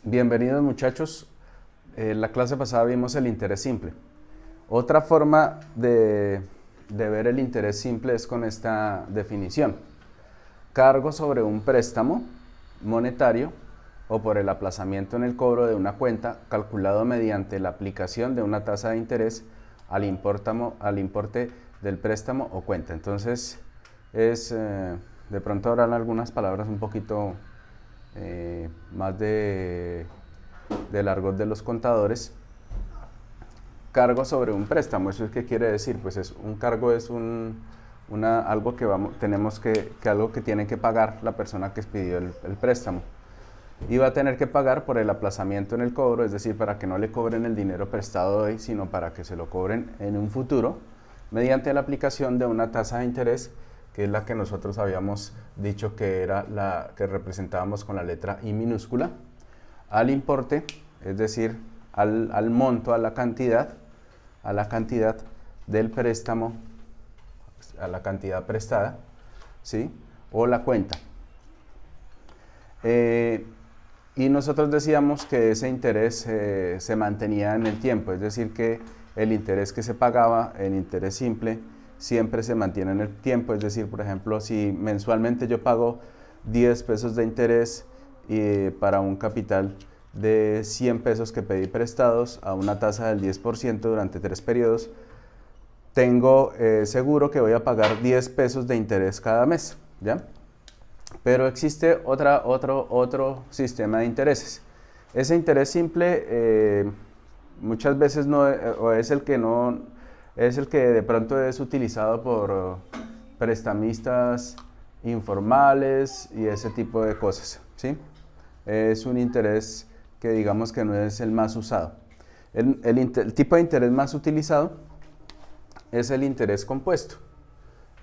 Bienvenidos muchachos. En la clase pasada vimos el interés simple. Otra forma de ver el interés simple es con esta definición. Cargo sobre un préstamo monetario o por el aplazamiento en el cobro de una cuenta calculado mediante la aplicación de una tasa de interés al importe del préstamo o cuenta. Entonces, de pronto habrán algunas palabras un poquito más del argot de los contadores. Cargo sobre un préstamo, ¿eso es qué quiere decir? Pues un cargo es algo que algo que tiene que pagar la persona que pidió el préstamo, y va a tener que pagar por el aplazamiento en el cobro, es decir, para que no le cobren el dinero prestado hoy, sino para que se lo cobren en un futuro, mediante la aplicación de una tasa de interés, que es la que nosotros habíamos dicho que era la que representábamos con la letra I minúscula, al importe, es decir, al monto, a la cantidad del préstamo, a la cantidad prestada, ¿sí? O la cuenta. Y nosotros decíamos que ese interés se mantenía en el tiempo, es decir, que el interés que se pagaba, el interés simple, siempre se mantiene en el tiempo. Es decir, por ejemplo, si mensualmente yo pago 10 pesos de interés para un capital de 100 pesos que pedí prestados a una tasa del 10% durante 3 periodos, tengo seguro que voy a pagar 10 pesos de interés cada mes, ¿ya? Pero existe otro sistema de intereses. Ese interés simple muchas veces es el que de pronto es utilizado por prestamistas informales y ese tipo de cosas, ¿sí? Es un interés que digamos que no es el más usado. El tipo de interés más utilizado es el interés compuesto.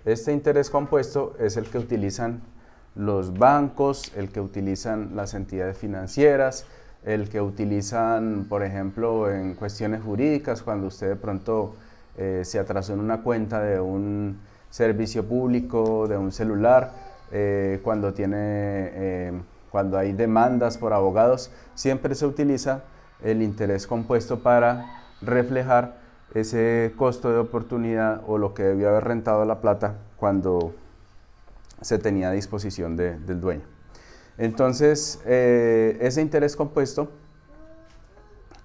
Este interés compuesto es el que utilizan los bancos, el que utilizan las entidades financieras, el que utilizan, por ejemplo, en cuestiones jurídicas, cuando usted de pronto se atrasó en una cuenta de un servicio público, de un celular, cuando hay demandas por abogados, siempre se utiliza el interés compuesto para reflejar ese costo de oportunidad o lo que debió haber rentado la plata cuando se tenía a disposición del dueño. Entonces, ese interés compuesto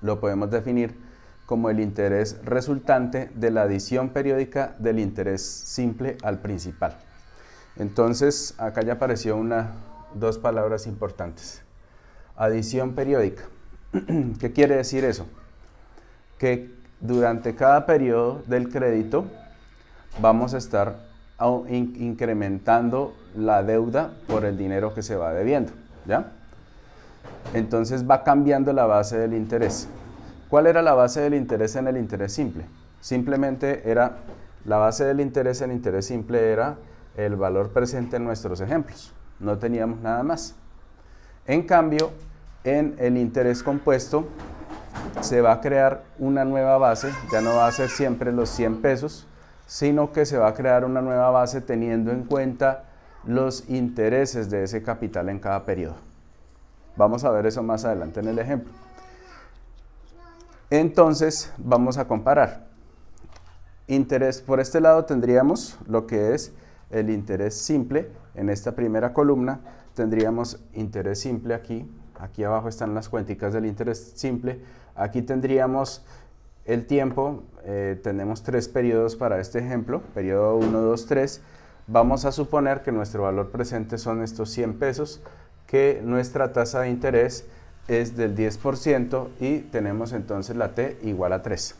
lo podemos definir como el interés resultante de la adición periódica del interés simple al principal. Entonces, acá ya apareció dos palabras importantes. Adición periódica. ¿Qué quiere decir eso? Que durante cada periodo del crédito vamos a estar incrementando la deuda por el dinero que se va debiendo, ¿ya? Entonces va cambiando la base del interés. ¿Cuál era la base del interés en el interés simple? Simplemente la base del interés en interés simple era el valor presente en nuestros ejemplos. No teníamos nada más. En cambio, en el interés compuesto se va a crear una nueva base, ya no va a ser siempre los 100 pesos, sino que se va a crear una nueva base teniendo en cuenta los intereses de ese capital en cada periodo. Vamos a ver eso más adelante en el ejemplo. Entonces, vamos a comparar. Interés, por este lado tendríamos lo que es el interés simple. En esta primera columna tendríamos interés simple aquí. Aquí abajo están las cuenticas del interés simple. Aquí tendríamos el tiempo. Tenemos 3 periodos para este ejemplo. Periodo 1, 2, 3. Vamos a suponer que nuestro valor presente son estos 100 pesos, que nuestra tasa de interés es del 10% y tenemos entonces la T igual a 3.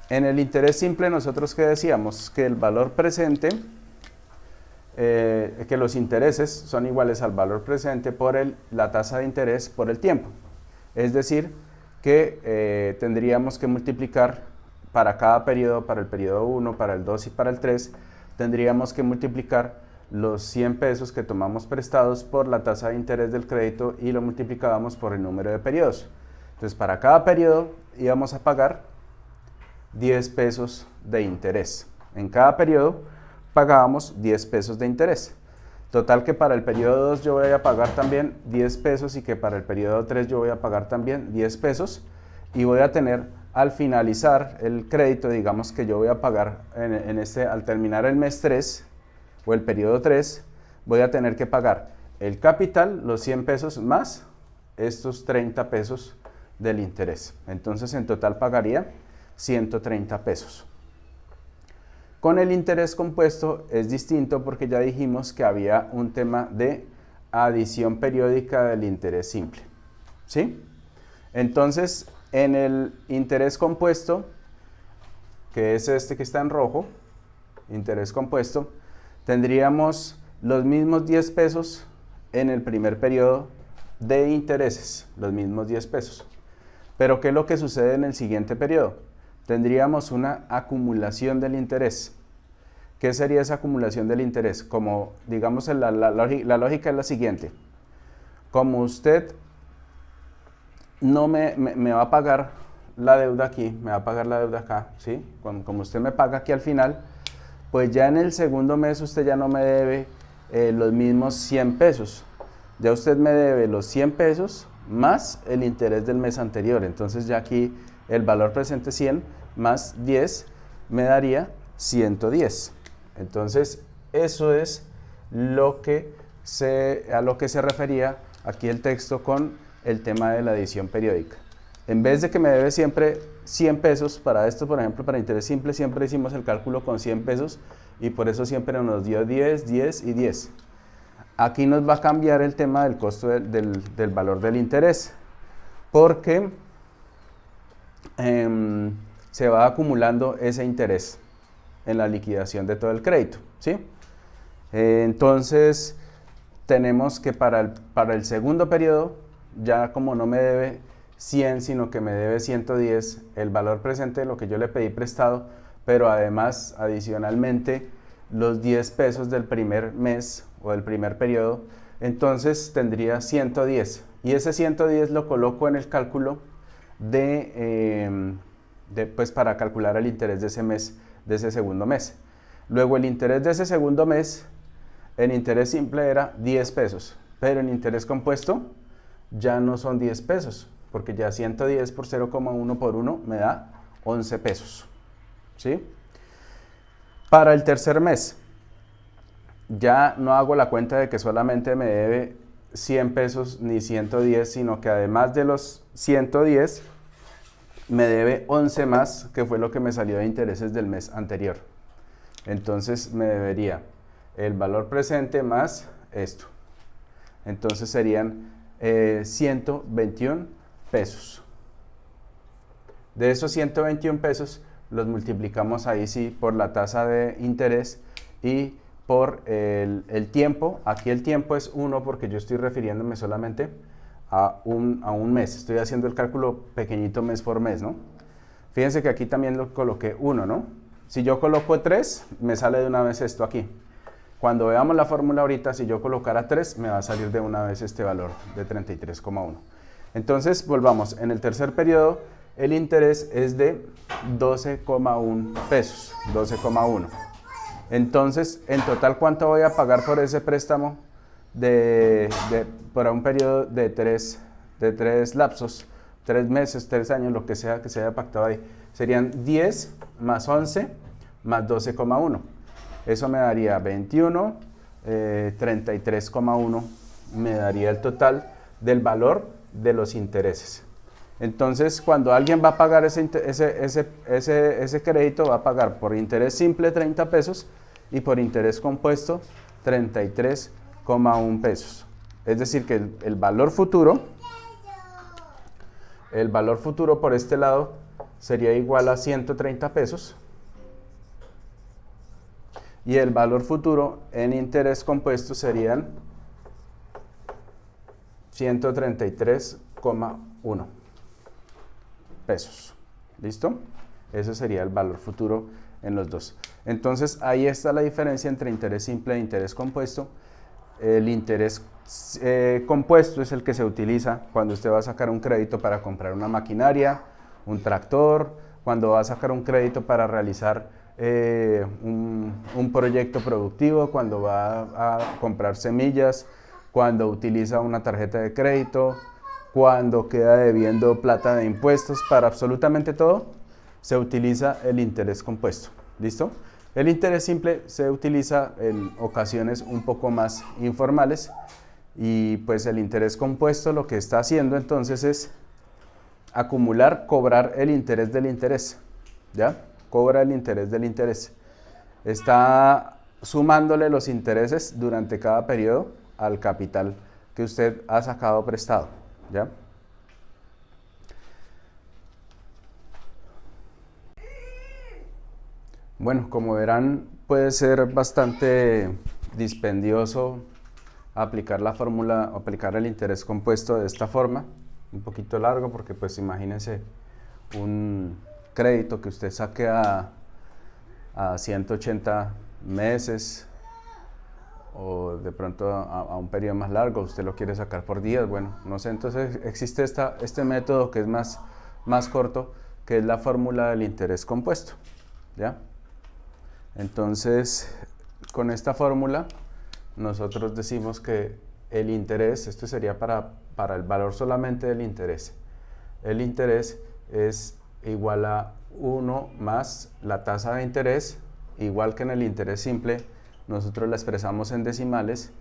En el interés simple nosotros ¿qué decíamos? Que el valor presente, que los intereses son iguales al valor presente por la tasa de interés por el tiempo. Es decir, que tendríamos que multiplicar para cada periodo, para el periodo 1, para el 2 y para el 3, tendríamos que multiplicar los 100 pesos que tomamos prestados por la tasa de interés del crédito y lo multiplicábamos por el número de periodos. Entonces, para cada periodo íbamos a pagar 10 pesos de interés. En cada periodo pagábamos 10 pesos de interés. Total que para el periodo 2 yo voy a pagar también 10 pesos y que para el periodo 3 yo voy a pagar también 10 pesos y voy a tener al finalizar el crédito, digamos que yo voy a pagar al terminar el mes 3 o el periodo 3, voy a tener que pagar el capital, los 100 pesos más estos 30 pesos del interés. Entonces en total pagaría 130 pesos. Con el interés compuesto es distinto porque ya dijimos que había un tema de adición periódica del interés simple. ¿Sí? Entonces, en el interés compuesto, que es este que está en rojo, interés compuesto, tendríamos los mismos 10 pesos en el primer periodo de intereses, los mismos 10 pesos. Pero ¿qué es lo que sucede en el siguiente periodo? Tendríamos una acumulación del interés. ¿Qué sería esa acumulación del interés? Como, digamos, la lógica es la siguiente. Como usted no me va a pagar la deuda aquí, me va a pagar la deuda acá, ¿sí? Como usted me paga aquí al final, pues ya en el segundo mes usted ya no me debe los mismos 100 pesos. Ya usted me debe los 100 pesos más el interés del mes anterior. Entonces ya aquí el valor presente 100 más 10 me daría 110. Entonces eso es a lo que se refería aquí el texto con el tema de la adición periódica. En vez de que me debe siempre 100 pesos, para esto, por ejemplo, para interés simple, siempre hicimos el cálculo con 100 pesos y por eso siempre nos dio 10, 10 y 10. Aquí nos va a cambiar el tema del costo del valor del interés, porque se va acumulando ese interés en la liquidación de todo el crédito, ¿sí? Entonces, tenemos que para el segundo periodo, ya como no me debe 100, sino que me debe 110, el valor presente de lo que yo le pedí prestado, pero además, adicionalmente, los 10 pesos del primer mes o del primer periodo, entonces tendría 110. Y ese 110 lo coloco en el cálculo pues para calcular el interés de ese mes, de ese segundo mes. Luego el interés de ese segundo mes, en interés simple era 10 pesos, pero en interés compuesto ya no son 10 pesos, porque ya 110 por 0,1 por 1 me da 11 pesos. ¿Sí? Para el tercer mes, ya no hago la cuenta de que solamente me debe 100 pesos ni 110, sino que además de los 110, me debe 11 más, que fue lo que me salió de intereses del mes anterior. Entonces me debería el valor presente más esto. Entonces serían 121 pesos. De esos 121 pesos los multiplicamos ahí sí por la tasa de interés y por el tiempo. Aquí el tiempo es 1 porque yo estoy refiriéndome solamente a un mes. Estoy haciendo el cálculo pequeñito mes por mes, ¿no? Fíjense que aquí también lo coloqué 1, ¿no? Si yo coloco 3, me sale de una vez esto aquí. Cuando veamos la fórmula ahorita, si yo colocara 3, me va a salir de una vez este valor de 33,1. Entonces, volvamos. En el tercer periodo, el interés es de 12,1 pesos. 12,1. Entonces, en total, ¿cuánto voy a pagar por ese préstamo por un periodo de tres lapsos? 3 meses, 3 años, lo que sea que se haya pactado ahí. Serían 10 más 11 más 12,1. Eso me daría 21, 33,1 me daría el total del valor de los intereses. Entonces, cuando alguien va a pagar ese crédito, va a pagar por interés simple 30 pesos y por interés compuesto 33,1 pesos. Es decir, que el valor futuro por este lado sería igual a 130 pesos. Y el valor futuro en interés compuesto serían 133,1 pesos. ¿Listo? Ese sería el valor futuro en los dos. Entonces, ahí está la diferencia entre interés simple e interés compuesto. El interés compuesto es el que se utiliza cuando usted va a sacar un crédito para comprar una maquinaria, un tractor, cuando va a sacar un crédito para realizar un proyecto productivo, cuando va a comprar semillas, cuando utiliza una tarjeta de crédito, cuando queda debiendo plata de impuestos, para absolutamente todo se utiliza el interés compuesto. ¿Listo? El interés simple se utiliza en ocasiones un poco más informales, y pues el interés compuesto lo que está haciendo entonces es acumular, cobrar el interés del interés, ¿ya? Cobra el interés del interés. Está sumándole los intereses durante cada periodo al capital que usted ha sacado prestado, ¿ya? Bueno, como verán, puede ser bastante dispendioso aplicar la fórmula, aplicar el interés compuesto de esta forma, un poquito largo, porque pues imagínense un crédito que usted saque a 180 meses, o de pronto a un periodo más largo, usted lo quiere sacar por días, bueno, no sé, entonces existe este método que es más corto, que es la fórmula del interés compuesto, ¿ya? Entonces, con esta fórmula, nosotros decimos que el interés, esto sería para el valor solamente del interés, el interés es igual a 1 más la tasa de interés, igual que en el interés simple, nosotros la expresamos en decimales,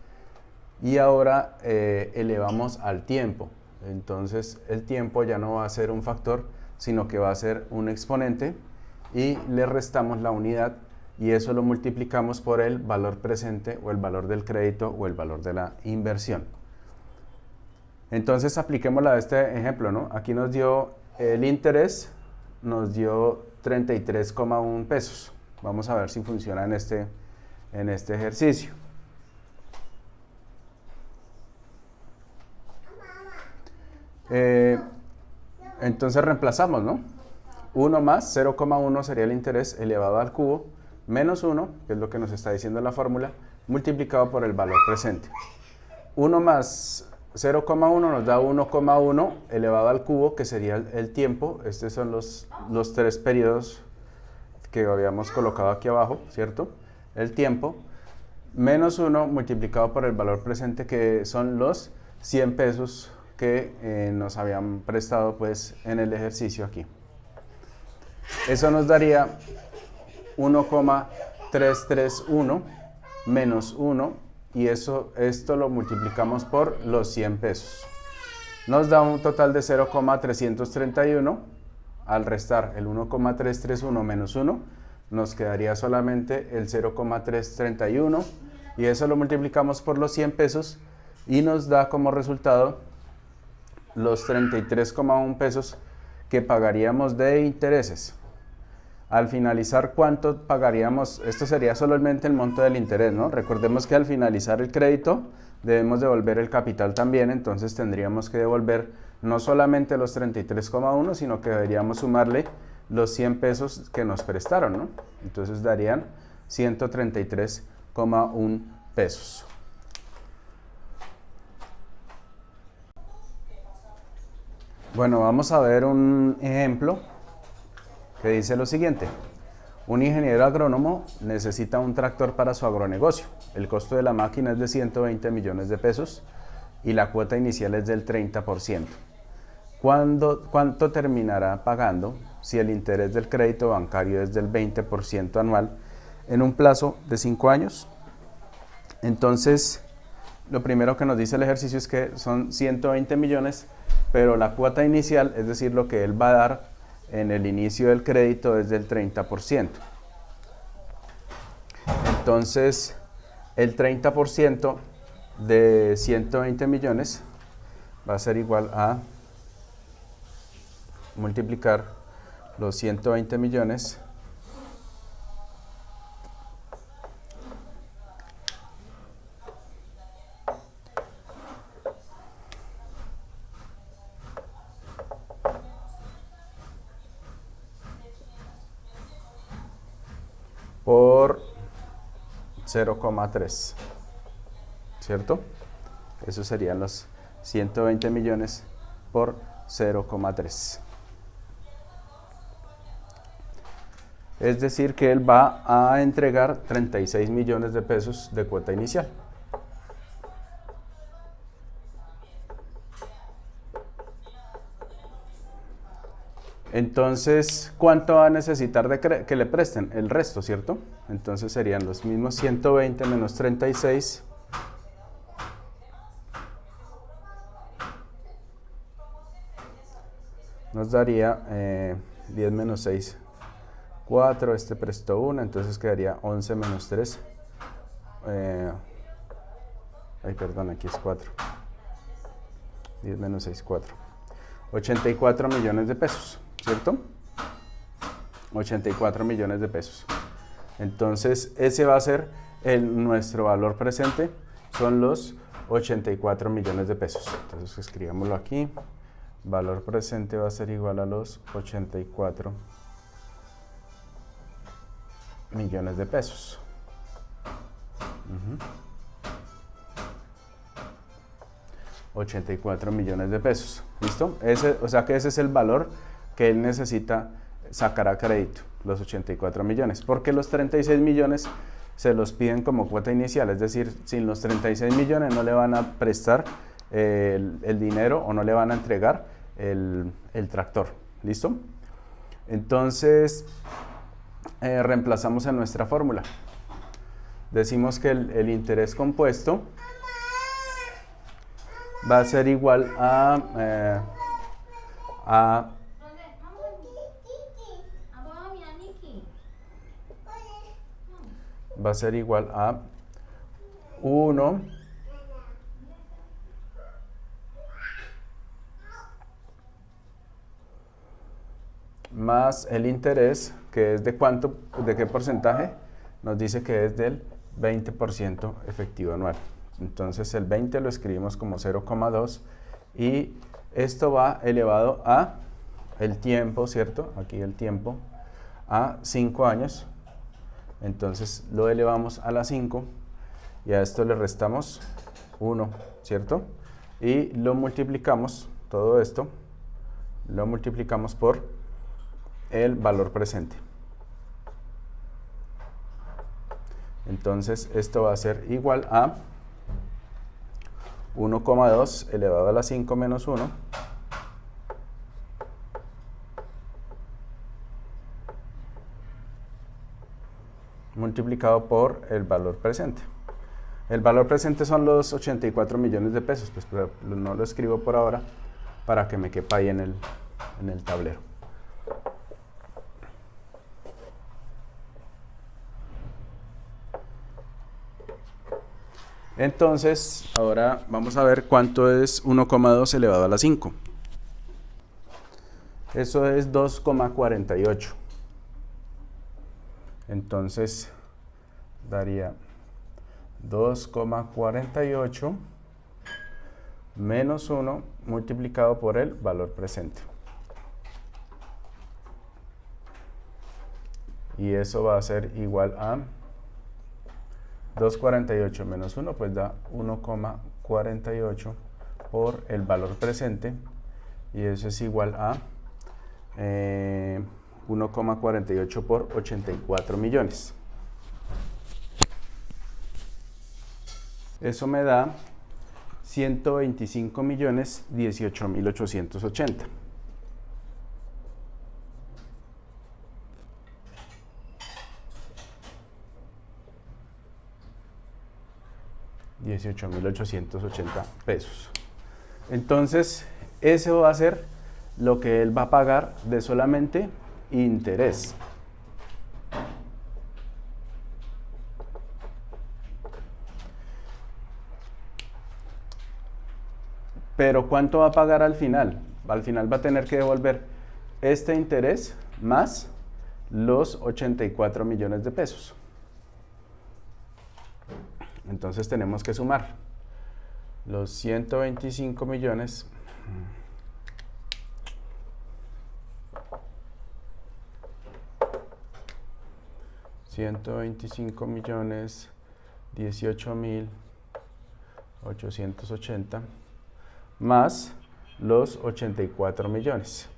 y ahora elevamos al tiempo. Entonces el tiempo ya no va a ser un factor, sino que va a ser un exponente, y le restamos la unidad, y eso lo multiplicamos por el valor presente, o el valor del crédito, o el valor de la inversión. Entonces apliquémosla a este ejemplo, ¿no? Aquí nos dio el interés, nos dio 33,1 pesos. Vamos a ver si funciona en este ejercicio. Entonces reemplazamos, ¿no? 1 más 0,1 sería el interés elevado al cubo, menos 1, que es lo que nos está diciendo la fórmula, multiplicado por el valor presente. 1 más 0,1 nos da 1,1 elevado al cubo, que sería el tiempo. Estos son los 3 periodos que habíamos colocado aquí abajo, ¿cierto? El tiempo, menos 1 multiplicado por el valor presente, que son los 100 pesos que nos habían prestado pues en el ejercicio aquí. Eso nos daría 1,331 menos 1, y esto lo multiplicamos por los 100 pesos. Nos da un total de 0,331. Al restar el 1,331 menos 1, nos quedaría solamente el 0,331, y eso lo multiplicamos por los 100 pesos, y nos da como resultado los 33,1 pesos que pagaríamos de intereses. Al finalizar, ¿cuánto pagaríamos? Esto sería solamente el monto del interés, ¿no? Recordemos que al finalizar el crédito debemos devolver el capital también, entonces tendríamos que devolver no solamente los 33,1, sino que deberíamos sumarle los 100 pesos que nos prestaron, ¿no? Entonces darían 133,1 pesos. Bueno, vamos a ver un ejemplo que dice lo siguiente. Un ingeniero agrónomo necesita un tractor para su agronegocio. El costo de la máquina es de 120 millones de pesos y la cuota inicial es del 30%. ¿Cuánto terminará pagando si el interés del crédito bancario es del 20% anual en un plazo de 5 años? Entonces, lo primero que nos dice el ejercicio es que son 120 millones, pero la cuota inicial, es decir, lo que él va a dar en el inicio del crédito, es del 30%. Entonces, el 30% de 120 millones va a ser igual a multiplicar los 120 millones por 0,3, ¿cierto? Eso serían los 120 millones por 0,3. Es decir, que él va a entregar 36 millones de pesos de cuota inicial. Entonces, ¿cuánto va a necesitar de que le presten? El resto, ¿cierto? Entonces serían los mismos 120 menos 36. Nos daría 10 menos 6, 4. Este prestó 1, entonces quedaría 11 menos 3. Perdón, aquí es 4. 10 menos 6, 4. 84 millones de pesos, ¿cierto? 84 millones de pesos. Entonces, ese va a ser nuestro valor presente, son los 84 millones de pesos. Entonces, escribámoslo aquí. Valor presente va a ser igual a los 84 millones de pesos. 84 millones de pesos. ¿Listo? O sea que ese es el valor que él necesita sacar a crédito, los 84 millones. Porque los 36 millones se los piden como cuota inicial. Es decir, sin los 36 millones no le van a prestar el dinero o no le van a entregar el tractor. ¿Listo? Entonces, reemplazamos en nuestra fórmula. Decimos que el interés compuesto va a ser igual a va a ser igual a 1 más el interés, que es de cuánto, de qué porcentaje, nos dice que es del 20% efectivo anual. Entonces el 20 lo escribimos como 0,2 y esto va elevado a el tiempo, ¿cierto? Aquí el tiempo a 5 años. Entonces lo elevamos a la 5 y a esto le restamos 1, ¿cierto? Y lo multiplicamos, todo esto, lo multiplicamos por el valor presente. Entonces esto va a ser igual a 1,2 elevado a la 5 menos 1 multiplicado por el valor presente. El valor presente son los 84 millones de pesos, pues pero no lo escribo por ahora para que me quepa ahí en el tablero. Entonces, ahora vamos a ver cuánto es 1,2 elevado a la 5. Eso es 2,48. Entonces, daría 2,48 menos 1 multiplicado por el valor presente. Y eso va a ser igual a 2,48 menos 1, pues da 1,48 por el valor presente. Y eso es igual a 1,48 por 84 millones. Eso me da 125 millones 18.880. $18.880 pesos. Entonces, eso va a ser lo que él va a pagar de solamente interés. Pero ¿cuánto va a pagar al final? Al final va a tener que devolver este interés más los 84 millones de pesos. Entonces tenemos que sumar los 125 millones $125.000 $18.880 más los 84 millones.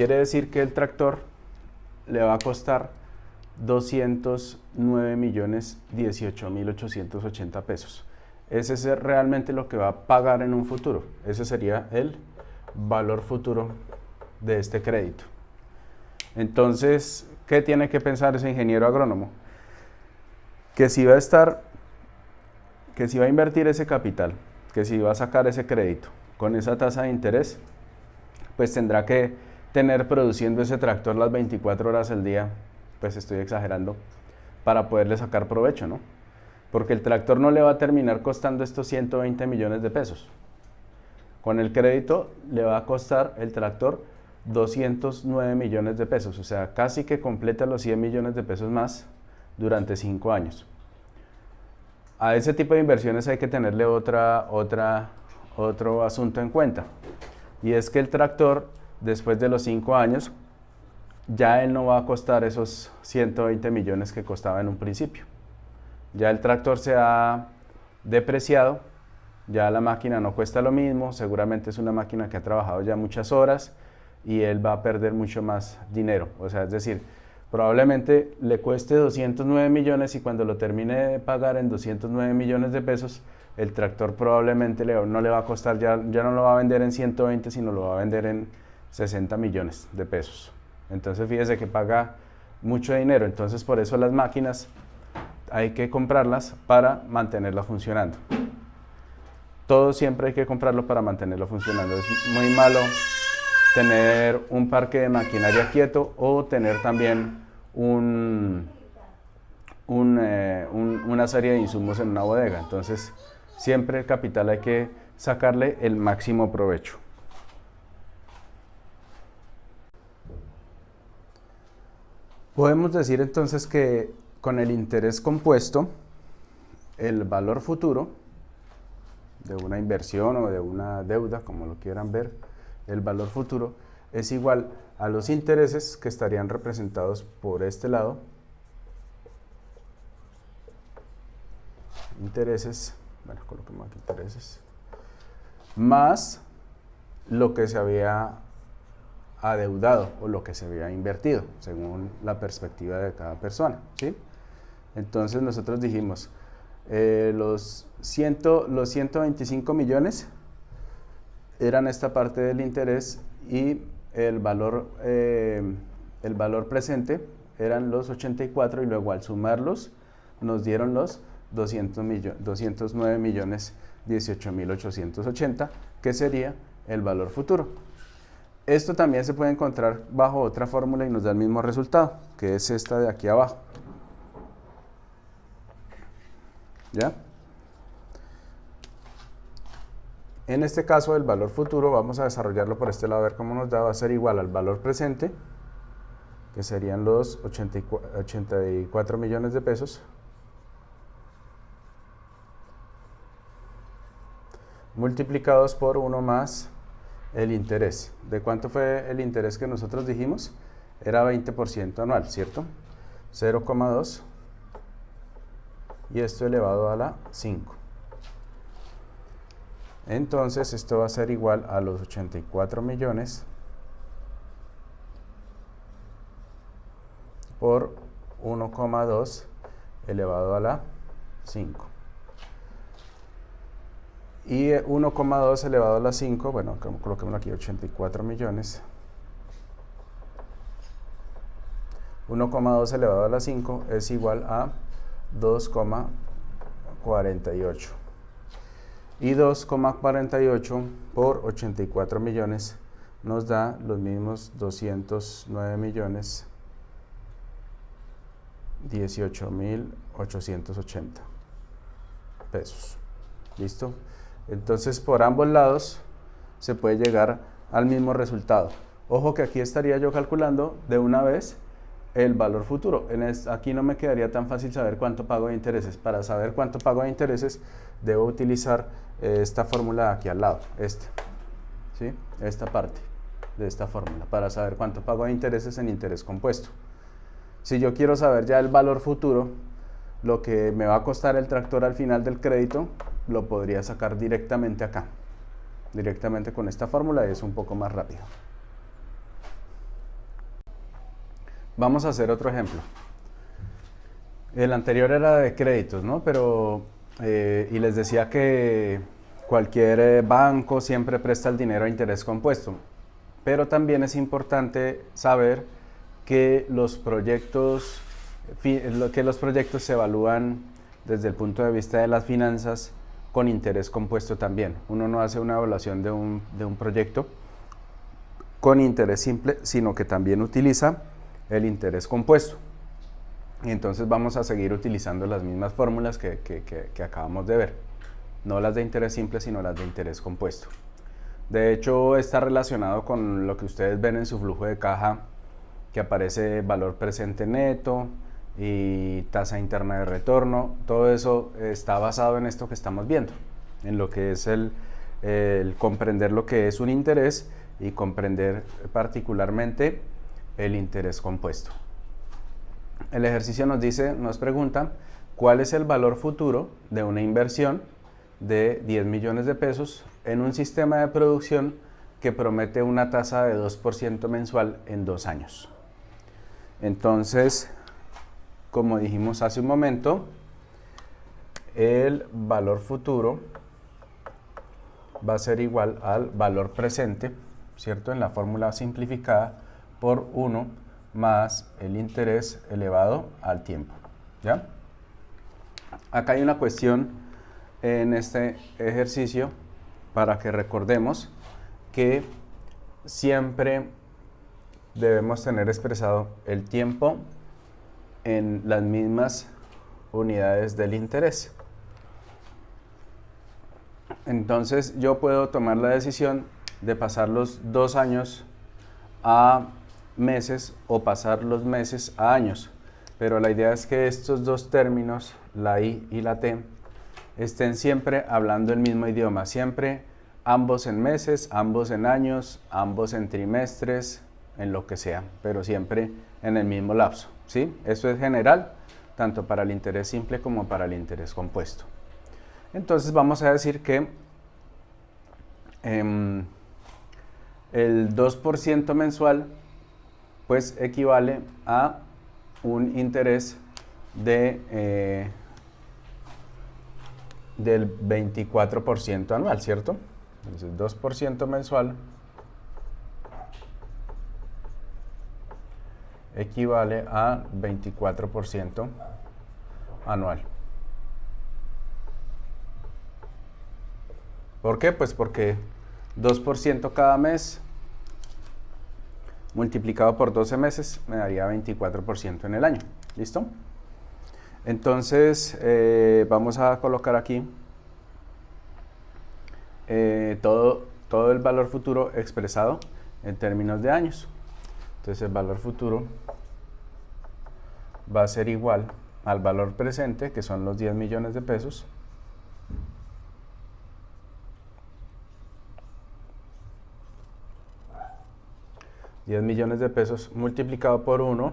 Quiere decir que el tractor le va a costar 209.018.880 pesos. Ese es realmente lo que va a pagar en un futuro. Ese sería el valor futuro de este crédito. Entonces, ¿qué tiene que pensar ese ingeniero agrónomo? Que si va a invertir ese capital, que si va a sacar ese crédito con esa tasa de interés, pues tendrá que tener produciendo ese tractor las 24 horas al día, pues estoy exagerando, para poderle sacar provecho, ¿no? Porque el tractor no le va a terminar costando estos 120 millones de pesos. Con el crédito le va a costar el tractor 209 millones de pesos, o sea, casi que completa los 100 millones de pesos más durante 5 años. A ese tipo de inversiones hay que tenerle otro asunto en cuenta, y es que el tractor, después de los 5 años, ya él no va a costar esos 120 millones que costaba en un principio. Ya el tractor se ha depreciado, ya la máquina no cuesta lo mismo, seguramente es una máquina que ha trabajado ya muchas horas y él va a perder mucho más dinero. O sea, es decir, probablemente le cueste 209 millones y cuando lo termine de pagar en 209 millones de pesos, el tractor probablemente no le va a costar, ya no lo va a vender en 120, sino lo va a vender en 60 millones de pesos. Entonces fíjese que paga mucho dinero, entonces por eso las máquinas hay que comprarlas para mantenerlas funcionando. Todo siempre hay que comprarlo para mantenerlo funcionando. Es muy malo tener un parque de maquinaria quieto o tener también una serie de insumos en una bodega. Entonces siempre el capital hay que sacarle el máximo provecho. Podemos decir entonces que con el interés compuesto, el valor futuro de una inversión o de una deuda, como lo quieran ver, el valor futuro es igual a los intereses que estarían representados por este lado. Intereses, bueno, coloquemos aquí intereses, más lo que se había adeudado o lo que se había invertido, según la perspectiva de cada persona, ¿sí? Entonces nosotros dijimos, los 125 millones eran esta parte del interés y el valor presente eran los 84 y luego al sumarlos nos dieron los 209 millones 18.880, que sería el valor futuro. Esto también se puede encontrar bajo otra fórmula y nos da el mismo resultado, que es esta de aquí abajo. ¿Ya? En este caso, el valor futuro, vamos a desarrollarlo por este lado, a ver cómo nos da, va a ser igual al valor presente, que serían los 84 millones de pesos, multiplicados por 1 más el interés. ¿De cuánto fue el interés que nosotros dijimos? Era 20% anual, ¿cierto? 0,2 y esto elevado a la 5. Entonces esto va a ser igual a los 84 millones por 1,2 elevado a la 5. Y 1,2 elevado a la 5, bueno, coloquémoslo aquí, 84 millones. 1,2 elevado a la 5 es igual a 2,48. Y 2,48 por 84 millones nos da los mismos 209 millones 18.880 pesos. ¿Listo? Entonces por ambos lados se puede llegar al mismo resultado. Ojo que aquí estaría yo calculando de una vez el valor futuro. Aquí no me quedaría tan fácil saber cuánto pago de intereses. Para saber cuánto pago de intereses debo utilizar esta fórmula de aquí al lado, ¿sí? Esta parte de esta fórmula, para saber cuánto pago de intereses en interés compuesto. Si yo quiero saber ya el valor futuro, lo que me va a costar el tractor al final del crédito, lo podría sacar directamente acá, directamente con esta fórmula, y es un poco más rápido. Vamos a hacer otro ejemplo. El anterior era de créditos, ¿no? Pero, y les decía que cualquier banco siempre presta el dinero a interés compuesto. Pero también es importante saber que los proyectos se evalúan desde el punto de vista de las finanzas con interés compuesto también. Uno no hace una evaluación de un proyecto con interés simple, sino que también utiliza el interés compuesto. Y entonces vamos a seguir utilizando las mismas fórmulas que acabamos de ver. No las de interés simple, sino las de interés compuesto. De hecho, está relacionado con lo que ustedes ven en su flujo de caja, que aparece valor presente neto y tasa interna de retorno. Todo eso está basado en esto que estamos viendo, en lo que es el comprender lo que es un interés y comprender particularmente el interés compuesto. El ejercicio nos pregunta cuál es el valor futuro de una inversión de 10 millones de pesos en un sistema de producción que promete una tasa de 2% mensual en 2 años. Entonces, como dijimos hace un momento, el valor futuro va a ser igual al valor presente, ¿cierto? En la fórmula simplificada por 1 más el interés elevado al tiempo, ¿ya? Acá hay una cuestión en este ejercicio para que recordemos que siempre debemos tener expresado el tiempo en las mismas unidades del interés. Entonces yo puedo tomar la decisión de pasar los 2 años a meses o pasar los meses a años, pero la idea es que estos dos términos, la I y la T, estén siempre hablando el mismo idioma, siempre ambos en meses, ambos en años, ambos en trimestres, en lo que sea, pero siempre en el mismo lapso, ¿sí? Eso es general, tanto para el interés simple como para el interés compuesto. Entonces vamos a decir que el 2% mensual pues equivale a un interés del 24% anual, ¿cierto? Entonces 2% mensual equivale a 24% anual. ¿Por qué? Pues porque 2% cada mes multiplicado por 12 meses me daría 24% en el año. ¿Listo? Entonces vamos a colocar aquí todo el valor futuro expresado en términos de años. Entonces el valor futuro va a ser igual al valor presente, que son los 10 millones de pesos, multiplicado por 1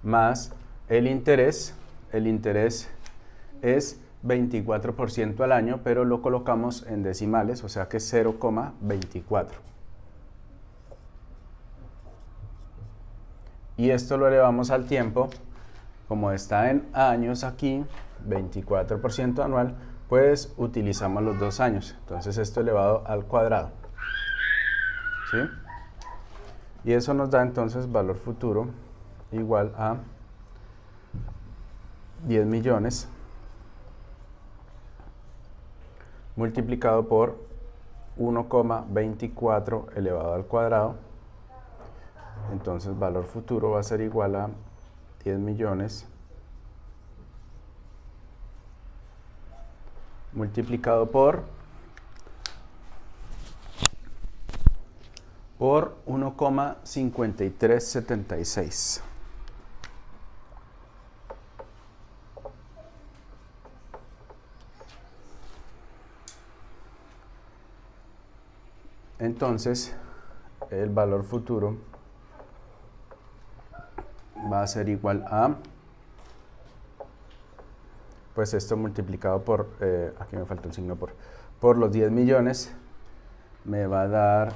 más el interés. El interés es 24% al año, pero lo colocamos en decimales, o sea que es 0,24. Y esto lo elevamos al tiempo, como está en años aquí, 24% anual, pues utilizamos los 2 años. Entonces esto elevado al cuadrado, ¿sí? Y eso nos da entonces valor futuro igual a 10 millones multiplicado por 1,24 elevado al cuadrado. Entonces valor futuro va a ser igual a 10 millones multiplicado por 1,5376. Entonces el valor futuro va a ser igual a, pues esto multiplicado por, aquí me falta el signo por los 10 millones, me va a dar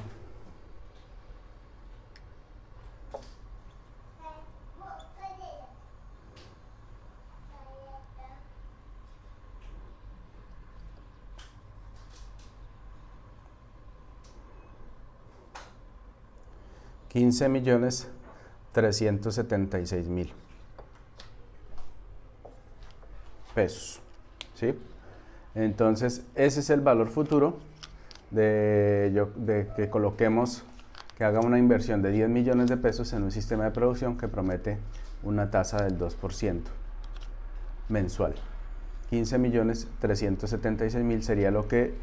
15.376.000 pesos, ¿sí? Entonces, ese es el valor futuro de que coloquemos, que haga una inversión de 10 millones de pesos en un sistema de producción que promete una tasa del 2% mensual. 15.376.000 sería lo que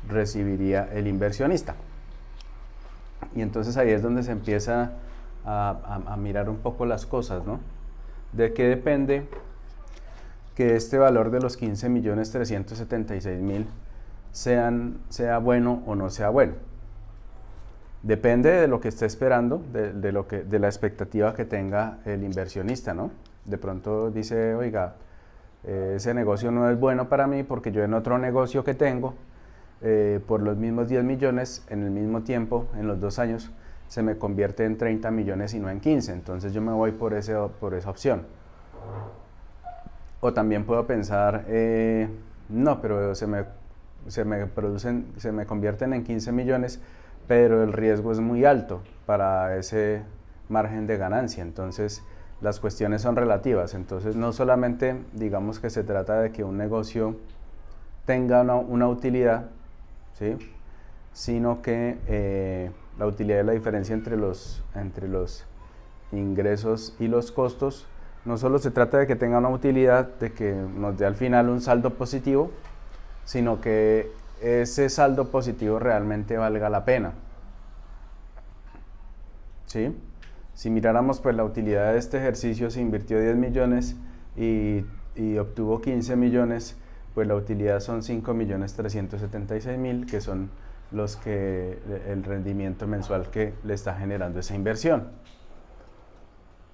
recibiría el inversionista. Y entonces ahí es donde se empieza a mirar un poco las cosas, ¿no? ¿De qué depende que este valor de los 15.376.000 sea bueno o no sea bueno? Depende de lo que esté esperando, de la expectativa que tenga el inversionista, ¿no? De pronto dice, oiga, ese negocio no es bueno para mí porque yo en otro negocio que tengo, por los mismos 10 millones, en el mismo tiempo, en los 2 años, se me convierte en 30 millones y no en 15, entonces yo me voy por esa opción. O también puedo pensar, no, pero se me convierten en 15 millones, pero el riesgo es muy alto para ese margen de ganancia, entonces las cuestiones son relativas. Entonces no solamente digamos que se trata de que un negocio tenga una utilidad, ¿sí? Sino que la utilidad es la diferencia entre los ingresos y los costos. No solo se trata de que tenga una utilidad, de que nos dé al final un saldo positivo, sino que ese saldo positivo realmente valga la pena, ¿sí? Si miráramos, pues la utilidad de este ejercicio, se invirtió 10 millones y obtuvo 15 millones, pues la utilidad son 5.376.000, que son el rendimiento mensual que le está generando esa inversión.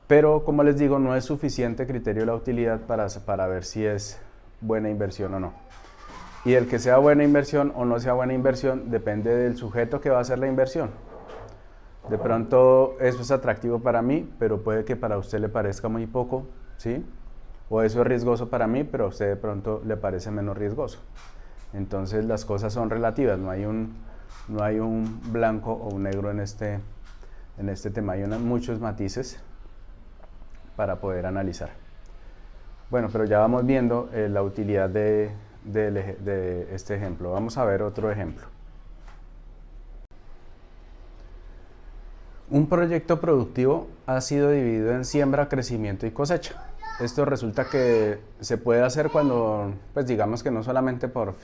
Pero como les digo, no es suficiente criterio la utilidad para ver si es buena inversión o no. Y el que sea buena inversión o no sea buena inversión depende del sujeto que va a hacer la inversión. De pronto eso es atractivo para mí, pero puede que para usted le parezca muy poco, ¿sí? O eso es riesgoso para mí, pero a usted de pronto le parece menos riesgoso. Entonces las cosas son relativas, no hay un blanco o un negro en este tema, hay muchos matices para poder analizar. Bueno, pero ya vamos viendo la utilidad de este ejemplo. Vamos a ver otro ejemplo. Un proyecto productivo ha sido dividido en siembra, crecimiento y cosecha. Esto resulta que se puede hacer cuando, pues digamos que no solamente por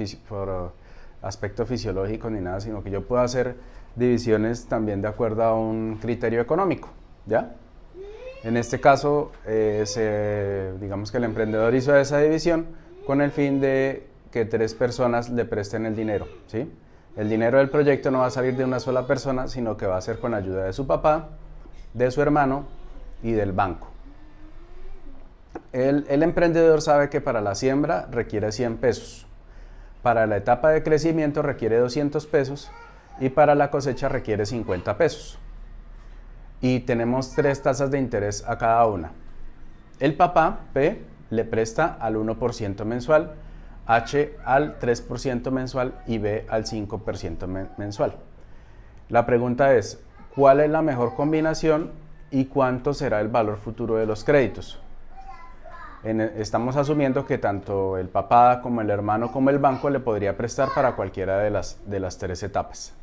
aspecto fisiológico ni nada, sino que yo puedo hacer divisiones también de acuerdo a un criterio económico, ¿ya? En este caso, digamos que el emprendedor hizo esa división con el fin de que 3 personas le presten el dinero, ¿sí? El dinero del proyecto no va a salir de una sola persona, sino que va a ser con ayuda de su papá, de su hermano y del banco. El emprendedor sabe que para la siembra requiere 100 pesos, para la etapa de crecimiento requiere 200 pesos y para la cosecha requiere 50 pesos. Y tenemos 3 tasas de interés a cada una. El papá, P, le presta al 1% mensual, H al 3% mensual y B al 5% mensual. La pregunta es, ¿cuál es la mejor combinación y cuánto será el valor futuro de los créditos? Estamos asumiendo que tanto el papá como el hermano como el banco le podría prestar para cualquiera de las 3 etapas.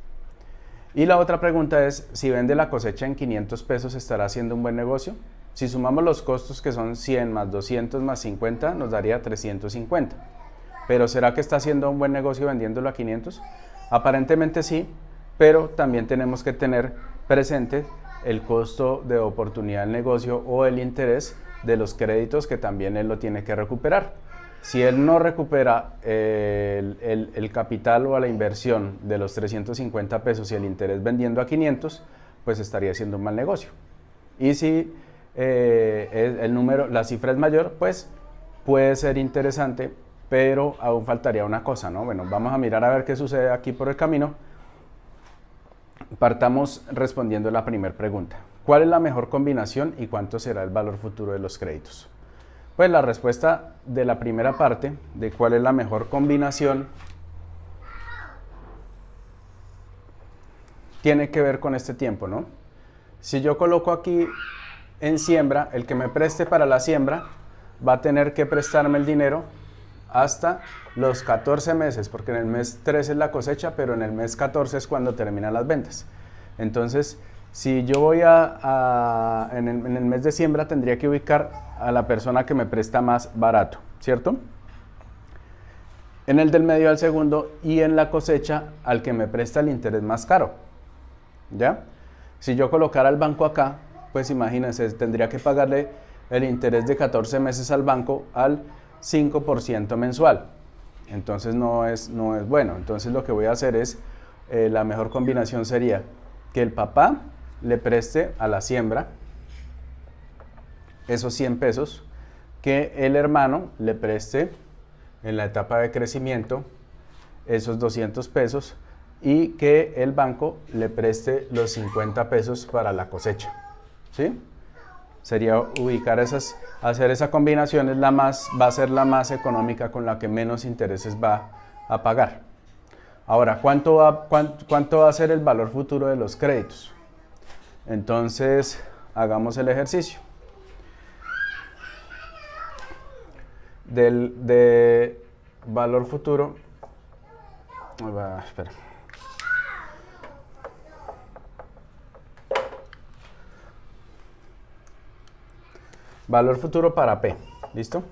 Y la otra pregunta es, si vende la cosecha en 500 pesos, ¿estará haciendo un buen negocio? Si sumamos los costos, que son 100 más 200 más 50, nos daría 350. Pero ¿será que está haciendo un buen negocio vendiéndolo a 500? Aparentemente sí, pero también tenemos que tener presente el costo de oportunidad del negocio o el interés de los créditos que también él lo tiene que recuperar. Si él no recupera el capital o la inversión de los 350 pesos y el interés vendiendo a 500, pues estaría haciendo un mal negocio. Y si la cifra es mayor, pues puede ser interesante, pero aún faltaría una cosa, ¿no? Bueno, vamos a mirar a ver qué sucede aquí por el camino. Partamos respondiendo la primera pregunta. ¿Cuál es la mejor combinación y cuánto será el valor futuro de los créditos? Pues la respuesta de la primera parte, de cuál es la mejor combinación, tiene que ver con este tiempo, ¿no? Si yo coloco aquí en siembra, el que me preste para la siembra va a tener que prestarme el dinero hasta los 14 meses, porque en el mes 13 es la cosecha, pero en el mes 14 es cuando terminan las ventas. Entonces, si yo voy en el mes de siembra, tendría que ubicar a la persona que me presta más barato, ¿cierto? En el del medio al segundo, y en la cosecha al que me presta el interés más caro, ¿ya? Si yo colocara el banco acá, pues imagínense, tendría que pagarle el interés de 14 meses al banco al 5% mensual. Entonces no es bueno. Entonces lo que voy a hacer es, la mejor combinación sería que el papá le preste a la siembra esos 100 pesos, que el hermano le preste en la etapa de crecimiento esos 200 pesos y que el banco le preste los 50 pesos para la cosecha, ¿sí? Sería ubicar hacer esa combinación, va a ser la más económica, con la que menos intereses va a pagar. Ahora, ¿cuánto va a ser el valor futuro de los créditos? Entonces, hagamos el ejercicio. De valor futuro, espera. Valor futuro para P, ¿listo?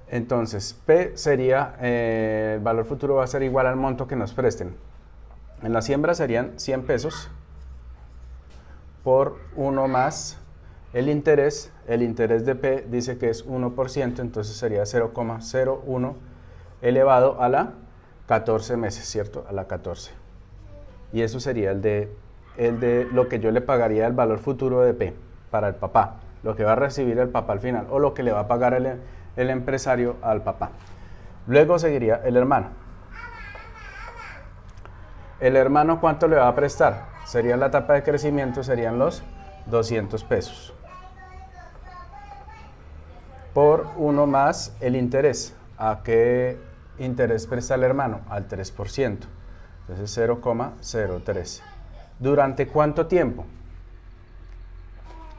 Entonces, P sería, el valor futuro va a ser igual al monto que nos presten. En la siembra serían 100 pesos por 1 más el interés de P dice que es 1%, entonces sería 0,01 elevado a la 14 meses, ¿cierto? A la 14. Y eso sería el de lo que yo le pagaría el valor futuro de P para el papá, lo que va a recibir el papá al final, o lo que le va a pagar el empresario al papá. Luego seguiría el hermano. ¿El hermano cuánto le va a prestar? Sería la etapa de crecimiento, serían los 200 pesos. Por 1 más el interés. ¿A qué interés presta el hermano? Al 3%. Entonces 0,03. ¿Durante cuánto tiempo?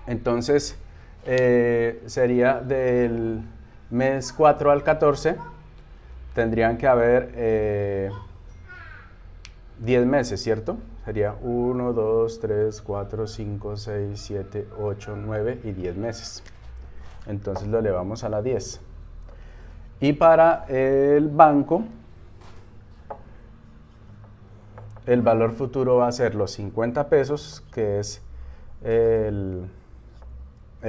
Entonces sería del mes 4 al 14. Tendrían que haber 10 meses, ¿cierto? Sería 1, 2, 3, 4, 5, 6, 7, 8, 9 y 10 meses. Entonces lo elevamos a la 10. Y para el banco, el valor futuro va a ser los 50 pesos, que es el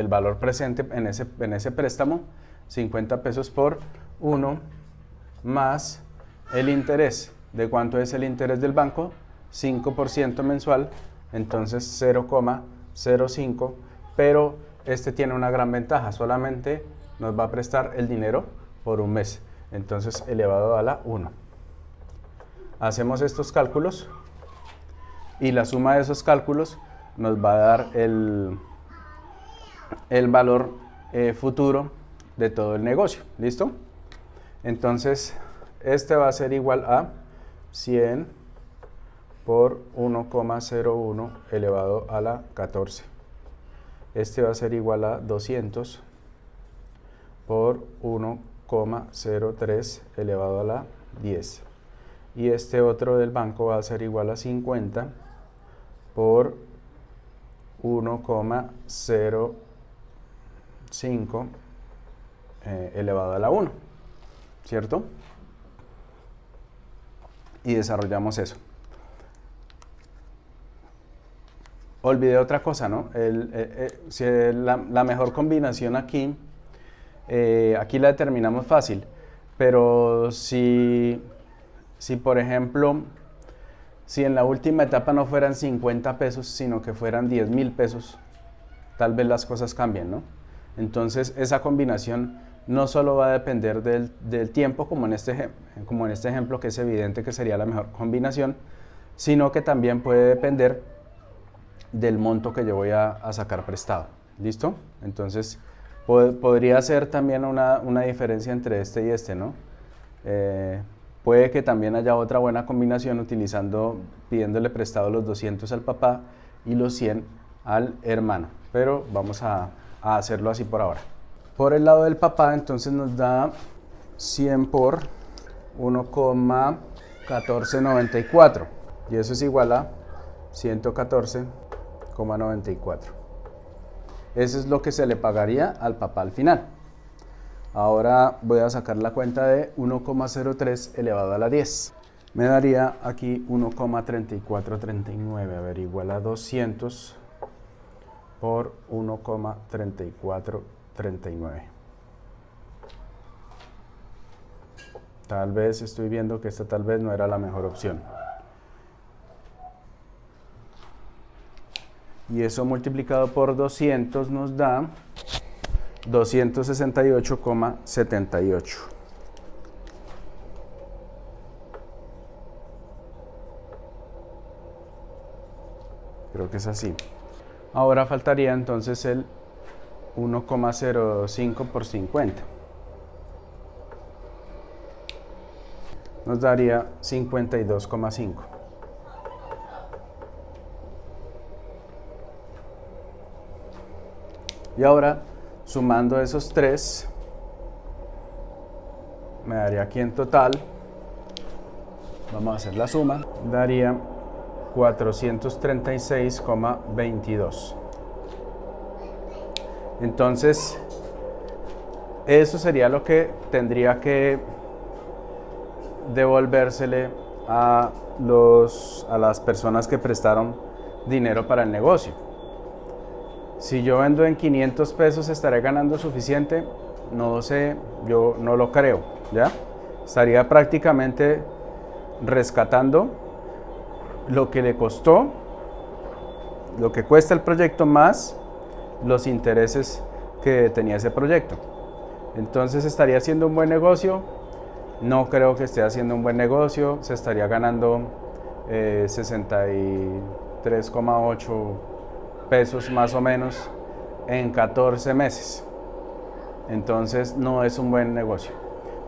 valor presente en ese préstamo, 50 pesos por 1 más el interés. ¿De cuánto es el interés del banco? 5% mensual, entonces 0,05, pero este tiene una gran ventaja, solamente nos va a prestar el dinero por un mes, entonces elevado a la 1. Hacemos estos cálculos y la suma de esos cálculos nos va a dar el valor futuro de todo el negocio, ¿listo? Entonces este va a ser igual a 100 por 1,01 elevado a la 14. Este va a ser igual a 200 por 1,03 elevado a la 10. Y este otro del banco va a ser igual a 50 por 1,05 elevado a la 1, ¿cierto? Y desarrollamos eso. Olvidé otra cosa, ¿no? La mejor combinación aquí la determinamos fácil, pero si por ejemplo, si en la última etapa no fueran 50 pesos, sino que fueran 10.000 pesos, tal vez las cosas cambien, ¿no? Entonces esa combinación no solo va a depender del tiempo, como en este ejemplo, que es evidente que sería la mejor combinación, sino que también puede depender del monto que yo voy a sacar prestado. ¿Listo? Entonces podría ser también una diferencia entre este y este, ¿no? Puede que también haya otra buena combinación pidiéndole prestado los 200 al papá y los 100 al hermano. Pero vamos a hacerlo así por ahora. Por el lado del papá, entonces nos da 100 por 1,1494 y eso es igual a 114,94. Eso es lo que se le pagaría al papá al final. Ahora voy a sacar la cuenta de 1,03 elevado a la 10. Me daría aquí 1,3439, a ver, igual a 200 por 1,3439. Tal vez estoy viendo que esta tal vez no era la mejor opción. Y eso multiplicado por 200 nos da 268,78. Creo que es así. Ahora faltaría entonces el 1,05 por 50. Nos daría 52,5. Y ahora, sumando esos tres, me daría aquí en total, vamos a hacer la suma, daría 436,22. Entonces, eso sería lo que tendría que devolvérsele a las personas que prestaron dinero para el negocio. Si yo vendo en 500 pesos, ¿estaré ganando suficiente? No sé, yo no lo creo, ¿ya? Estaría prácticamente rescatando lo que le costó, lo que cuesta el proyecto más los intereses que tenía ese proyecto. Entonces, ¿estaría haciendo un buen negocio? No creo que esté haciendo un buen negocio. Se estaría ganando 63,8 pesos más o menos en 14 meses. Entonces no es un buen negocio.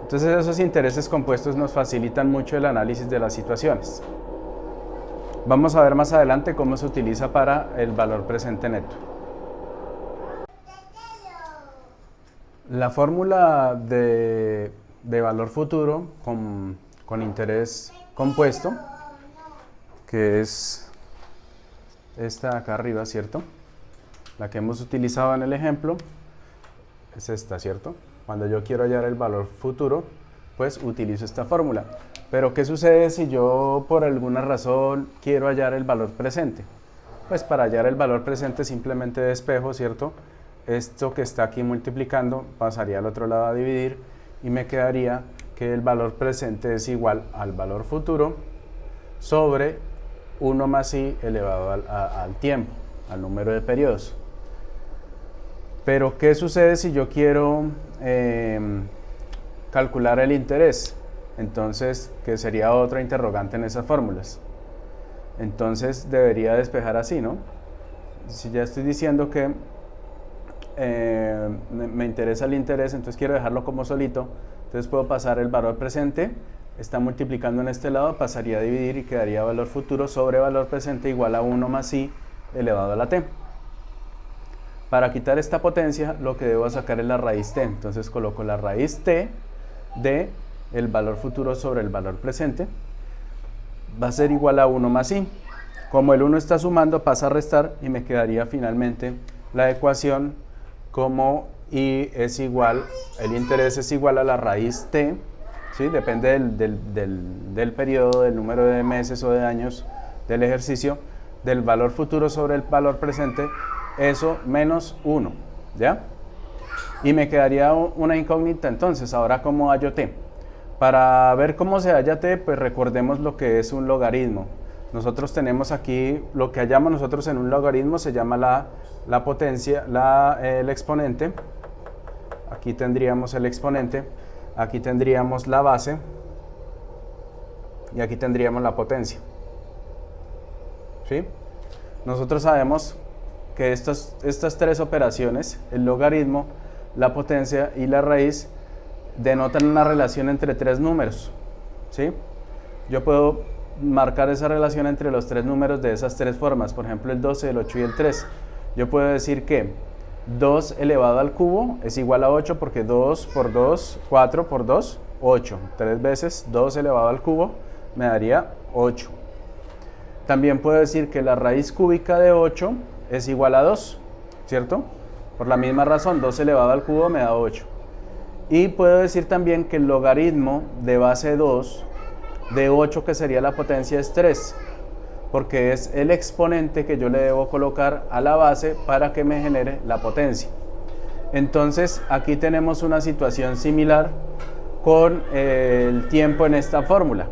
Entonces esos intereses compuestos nos facilitan mucho el análisis de las situaciones. Vamos a ver más adelante cómo se utiliza para el valor presente neto. La fórmula de valor futuro con interés compuesto, que es esta acá arriba, ¿cierto? La que hemos utilizado en el ejemplo es esta, ¿cierto? Cuando yo quiero hallar el valor futuro, pues utilizo esta fórmula. Pero ¿qué sucede si yo por alguna razón quiero hallar el valor presente? Pues para hallar el valor presente simplemente despejo, ¿cierto? Esto que está aquí multiplicando pasaría al otro lado a dividir y me quedaría que el valor presente es igual al valor futuro sobre 1 más i elevado al tiempo, al número de periodos. Pero ¿qué sucede si yo quiero calcular el interés? Entonces, que sería otra interrogante en esas fórmulas. Entonces debería despejar así, ¿no? Si ya estoy diciendo que me interesa el interés, entonces quiero dejarlo como solito, entonces puedo pasar el valor presente, está multiplicando en este lado, pasaría a dividir y quedaría valor futuro sobre valor presente igual a 1 más i elevado a la t. Para quitar esta potencia, lo que debo sacar es la raíz t, entonces coloco la raíz t de el valor futuro sobre el valor presente, va a ser igual a 1 más i. Como el 1 está sumando, pasa a restar y me quedaría finalmente la ecuación como i es igual, el interés es igual a la raíz t, ¿sí? Depende del periodo, del número de meses o de años del ejercicio, del valor futuro sobre el valor presente, eso menos 1, ¿ya? Y me quedaría una incógnita, entonces, ahora ¿cómo hallo t? Para ver cómo se halla t, pues recordemos lo que es un logaritmo. Nosotros tenemos aquí, lo que hallamos nosotros en un logaritmo se llama la potencia, el exponente. Aquí tendríamos el exponente, aquí tendríamos la base y aquí tendríamos la potencia. ¿Sí? Nosotros sabemos que estas tres operaciones, el logaritmo, la potencia y la raíz, denotan una relación entre tres números. ¿Sí? Yo puedo marcar esa relación entre los tres números de esas tres formas, por ejemplo el 12, el 8 y el 3. Yo puedo decir que 2 elevado al cubo es igual a 8 porque 2 por 2, 4 por 2, 8. 3 veces 2 elevado al cubo me daría 8. También puedo decir que la raíz cúbica de 8 es igual a 2, ¿cierto? Por la misma razón, 2 elevado al cubo me da 8. Y puedo decir también que el logaritmo de base 2 de 8, que sería la potencia, es 3, porque es el exponente que yo le debo colocar a la base para que me genere la potencia. Entonces aquí tenemos una situación similar con el tiempo en esta fórmula,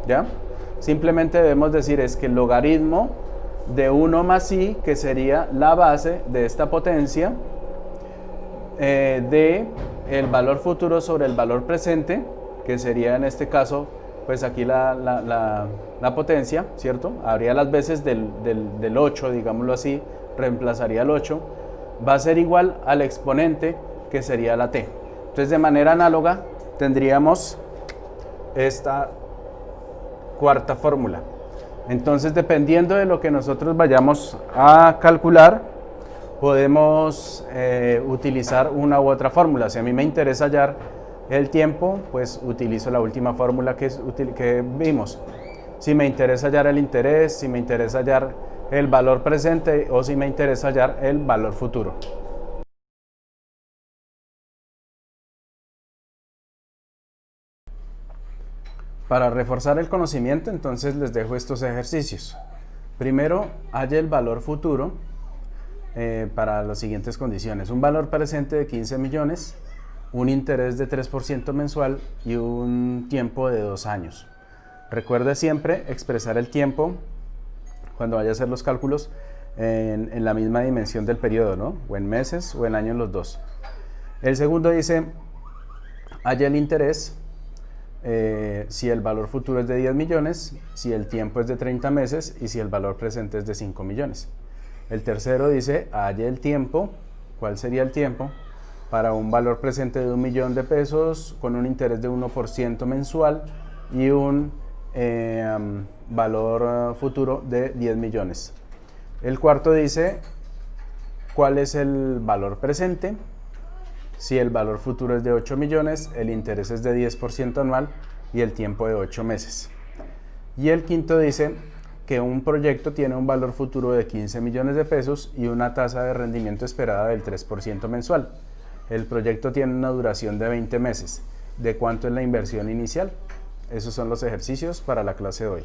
¿ya? Simplemente debemos decir es que el logaritmo de 1 más i, que sería la base de esta potencia, de el valor futuro sobre el valor presente, que sería en este caso, pues aquí la potencia, ¿cierto? Habría las veces del 8, digámoslo así, reemplazaría el 8, va a ser igual al exponente, que sería la t. Entonces, de manera análoga, tendríamos esta cuarta fórmula. Entonces, dependiendo de lo que nosotros vayamos a calcular, podemos utilizar una u otra fórmula. Si a mí me interesa hallar el tiempo, pues utilizo la última fórmula que vimos. Si me interesa hallar el interés, si me interesa hallar el valor presente o si me interesa hallar el valor futuro. Para reforzar el conocimiento, entonces les dejo estos ejercicios. Primero, halle el valor futuro para las siguientes condiciones: un valor presente de 15 millones, un interés de 3% mensual y un tiempo de 2 años. Recuerde siempre expresar el tiempo cuando vaya a hacer los cálculos en la misma dimensión del periodo, ¿no? O en meses o en años, los dos. El segundo dice, halle el interés si el valor futuro es de 10 millones, si el tiempo es de 30 meses y si el valor presente es de 5 millones. El tercero dice, halle el tiempo. ¿Cuál sería el tiempo? Para un valor presente de 1 millón de pesos con un interés de 1% mensual y un valor futuro de 10 millones. El cuarto dice, ¿cuál es el valor presente? Si el valor futuro es de 8 millones, el interés es de 10% anual y el tiempo de 8 meses. Y el quinto dice que un proyecto tiene un valor futuro de 15 millones de pesos y una tasa de rendimiento esperada del 3% mensual. El proyecto tiene una duración de 20 meses. ¿De cuánto es la inversión inicial? Esos son los ejercicios para la clase de hoy.